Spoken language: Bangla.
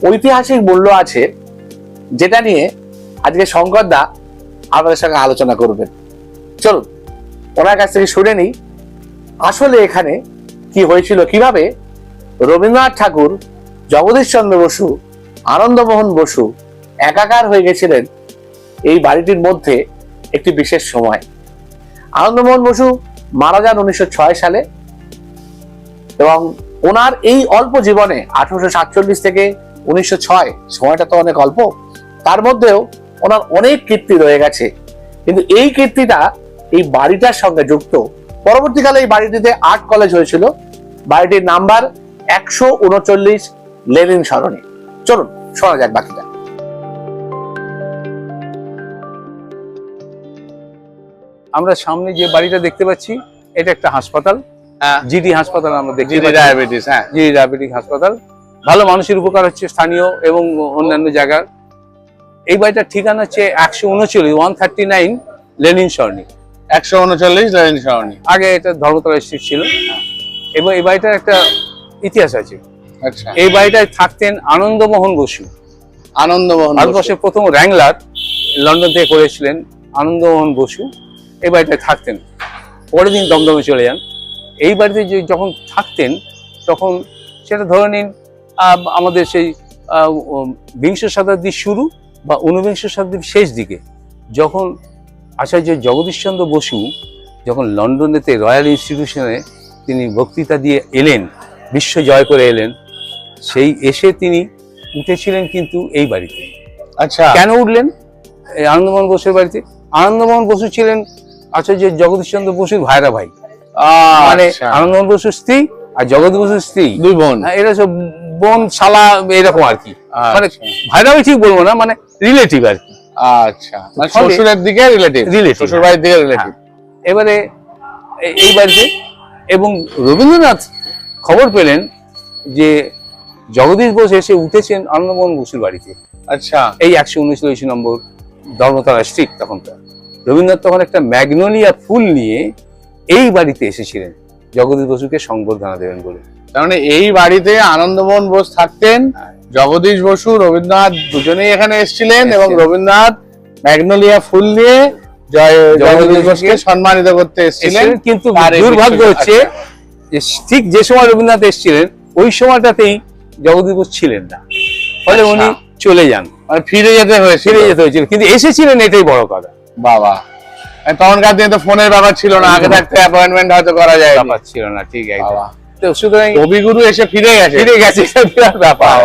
ঐতিহাসিক মূল্য আছে, যেটা নিয়ে আজকে শঙ্কর দা আপনাদের সঙ্গে আলোচনা করবেন। চলুন ওনার কাছ থেকে শুনে নিই আসলে এখানে কি হয়েছিল, কিভাবে রবীন্দ্রনাথ ঠাকুর, জগদীশ চন্দ্র বসু, আনন্দমোহন বসু একাকার হয়ে গেছিলেন এই বাড়িটির মধ্যে একটি বিশেষ সময়। আনন্দমোহন বসু মারা যান 1906 সালে, এবং ওনার এই অল্প জীবনে 1847 থেকে 1906, সময়টা তো অনেক অল্প, তার মধ্যেও ওনার অনেক কীর্তি রয়ে গেছে। কিন্তু এই কীর্তিটা এই বাড়িটার সঙ্গে যুক্ত। পরবর্তীকালে এই বাড়িটিতে আর্ট কলেজ হয়েছিল। বাড়িটির নাম্বার 139 লেনিন সরণি। চলুন শোনা যাক বাকিটা। আমরা সামনে যে বাড়িটা দেখতে পাচ্ছি এটা একটা হাসপাতাল, জিডি হাসপাতাল। আমরা দেখছি ডায়াবেটিস, হ্যাঁ, জিডি ডায়াবেটিক হাসপাতাল। ভালো মানুষের উপকার হচ্ছে স্থানীয় এবং অন্যান্য জায়গার। এই বাড়িটার ঠিকানা হচ্ছে 139 লেনিন সরণি। 139 লেনিন সরণি। আগে এটা ধর্মতলা স্ট্রিট ছিল। এবং এই বাড়িটার একটা ইতিহাস আছে। আচ্ছা, এই বাড়িটায় থাকতেন আনন্দমোহন বসু। ভারতবর্ষের প্রথম র্যাংলার লন্ডন থেকে করেছিলেন আনন্দমোহন বসু। এই বাড়িটায় থাকতেন, পরের দিন দমদমে চলে যান। এই বাড়িতে যখন থাকতেন তখন সেটা ধরে নিন আমাদের সেই বিংশ শতাব্দীর শুরু বা ঊনবিংশ শতাব্দীর শেষ দিকে, যখন আচার্য জগদীশচন্দ্র বসু যখন লন্ডনেতে রয়্যাল ইনস্টিটিউশনে তিনি বক্তৃতা দিয়ে এলেন, বিশ্ব জয় করে এলেন, সেই এসে তিনি উঠেছিলেন কিন্তু এই বাড়িতে। আচ্ছা, কেন উঠলেন এই আনন্দমোহন বসুর বাড়িতে? আনন্দমোহন বসু ছিলেন আচার্য জগদীশচন্দ্র বসুর ভাইরা ভাই, মানে আনন্দমোহন বসুর স্ত্রী আর জগদীশ বসুর স্ত্রী, দুই বোন। এরা সব বোন শালা এরকম আর কি, মানে ভাইরা ভাই ঠিক বলবো না, মানে রিলেটিভ আর কি। আচ্ছা, মানে শ্বশুরের দিকে রিলেটিভ, শ্বশুর বাড়ির দিকে রিলেটিভ। এবারে এই বাড়িতে, এবং রবীন্দ্রনাথ খবর পেলেন যে জগদীশ বোস এসে উঠেছেন আনন্দমোহন বসুর বাড়িতে। আচ্ছা, এই 139 নম্বর ধর্মতলা স্ট্রিট। তখন রবীন্দ্রনাথ তখন একটা ম্যাগনোলিয়া ফুল নিয়ে এই বাড়িতে এসেছিলেন জগদীশ বসুকে সংবর্ধনা দেবেন বলে। তার মানে এই বাড়িতে আনন্দমোহন বোস থাকতেন, জগদীশ বসু, রবীন্দ্রনাথ দুজনেই এখানে এসেছিলেন, এবং রবীন্দ্রনাথ ম্যাগনোলিয়া ফুল নিয়ে জগদীশ বসুকে সম্মানিত করতে এসেছিলেন। কিন্তু দুর্ভাগ্য হচ্ছে যে ঠিক যে সময় রবীন্দ্রনাথ এসেছিলেন ওই সময়টাতেই জগদীশ বোস ছিলেন না, ফলে উনি চলে যান, মানে ফিরে যেতে হয়েছিল। কিন্তু এসেছিলেন, এটাই বড় কথা। বাবা, তখনকার দিনে তো ফোনের ব্যাপার ছিল না, আগে থাকতে অ্যাপয়েন্টমেন্ট হয়তো করা যায় ব্যাপার ছিল না, ঠিক আছে। তো সুতরাং কবিগুরু এসে ফিরে গেছে, বিরাট ব্যাপার।